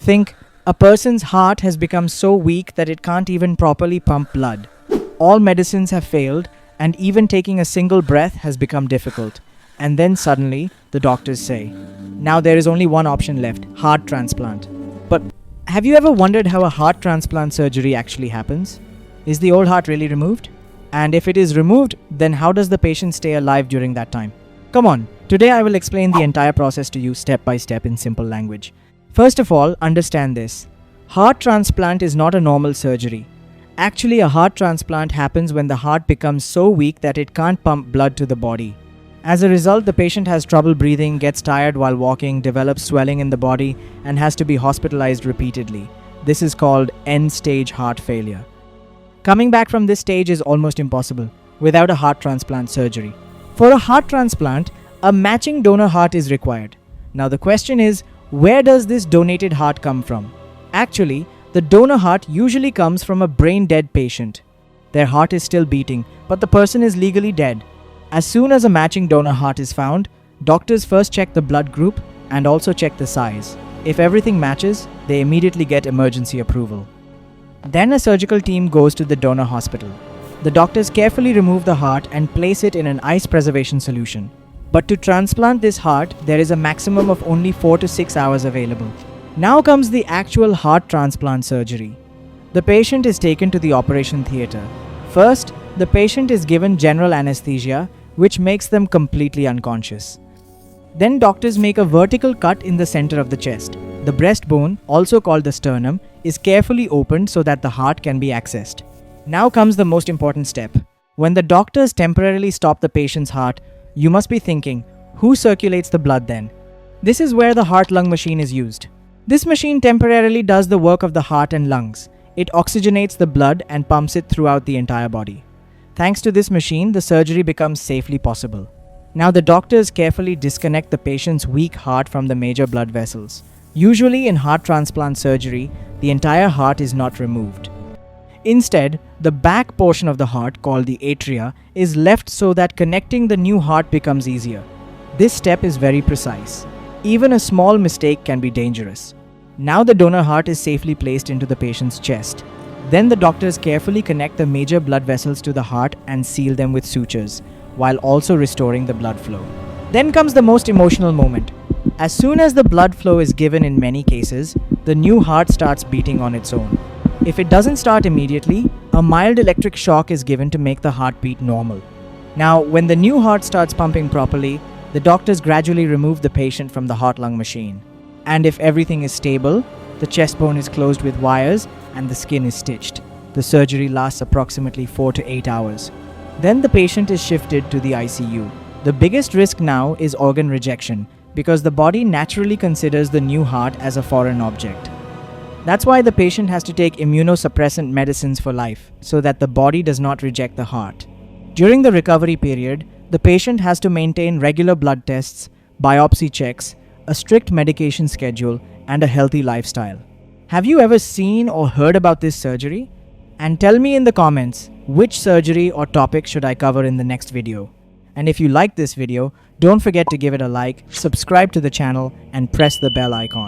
Think, a person's heart has become so weak that it can't even properly pump blood. All medicines have failed, and even taking a single breath has become difficult. And then suddenly, the doctors say, now there is only one option left: heart transplant. But have you ever wondered how a heart transplant surgery actually happens? Is the old heart really removed? And if it is removed, then how does the patient stay alive during that time? Come on, today I will explain the entire process to you step by step in simple language. First of all, understand this. Heart transplant is not a normal surgery. Actually, a heart transplant happens when the heart becomes so weak that it can't pump blood to the body. As a result, the patient has trouble breathing, gets tired while walking, develops swelling in the body, and has to be hospitalized repeatedly. This is called end-stage heart failure. Coming back from this stage is almost impossible without a heart transplant surgery. For a heart transplant, a matching donor heart is required. Now the question is, where does this donated heart come from? Actually, the donor heart usually comes from a brain-dead patient. Their heart is still beating, but the person is legally dead. As soon as a matching donor heart is found, doctors first check the blood group and also check the size. If everything matches, they immediately get emergency approval. Then a surgical team goes to the donor hospital. The doctors carefully remove the heart and place it in an ice preservation solution. But to transplant this heart, there is a maximum of only 4 to 6 hours available. Now comes the actual heart transplant surgery. The patient is taken to the operation theater. First, the patient is given general anesthesia, which makes them completely unconscious. Then doctors make a vertical cut in the center of the chest. The breastbone, also called the sternum, is carefully opened so that the heart can be accessed. Now comes the most important step. When the doctors temporarily stop the patient's heart, you must be thinking, who circulates the blood then? This is where the heart-lung machine is used. This machine temporarily does the work of the heart and lungs. It oxygenates the blood and pumps it throughout the entire body. Thanks to this machine, the surgery becomes safely possible. Now the doctors carefully disconnect the patient's weak heart from the major blood vessels. Usually in heart transplant surgery, the entire heart is not removed. Instead, the back portion of the heart, called the atria, is left so that connecting the new heart becomes easier. This step is very precise. Even a small mistake can be dangerous. Now the donor heart is safely placed into the patient's chest. Then the doctors carefully connect the major blood vessels to the heart and seal them with sutures, while also restoring the blood flow. Then comes the most emotional moment. As soon as the blood flow is given in many cases, the new heart starts beating on its own. If it doesn't start immediately, a mild electric shock is given to make the heart beat normal. Now, when the new heart starts pumping properly, the doctors gradually remove the patient from the heart-lung machine. And if everything is stable, the chest bone is closed with wires and the skin is stitched. The surgery lasts approximately 4 to 8 hours. Then the patient is shifted to the ICU. The biggest risk now is organ rejection, because the body naturally considers the new heart as a foreign object. That's why the patient has to take immunosuppressant medicines for life, so that the body does not reject the heart. During the recovery period, the patient has to maintain regular blood tests, biopsy checks, a strict medication schedule, and a healthy lifestyle. Have you ever seen or heard about this surgery? And tell me in the comments, which surgery or topic should I cover in the next video? And if you like this video, don't forget to give it a like, subscribe to the channel, and press the bell icon.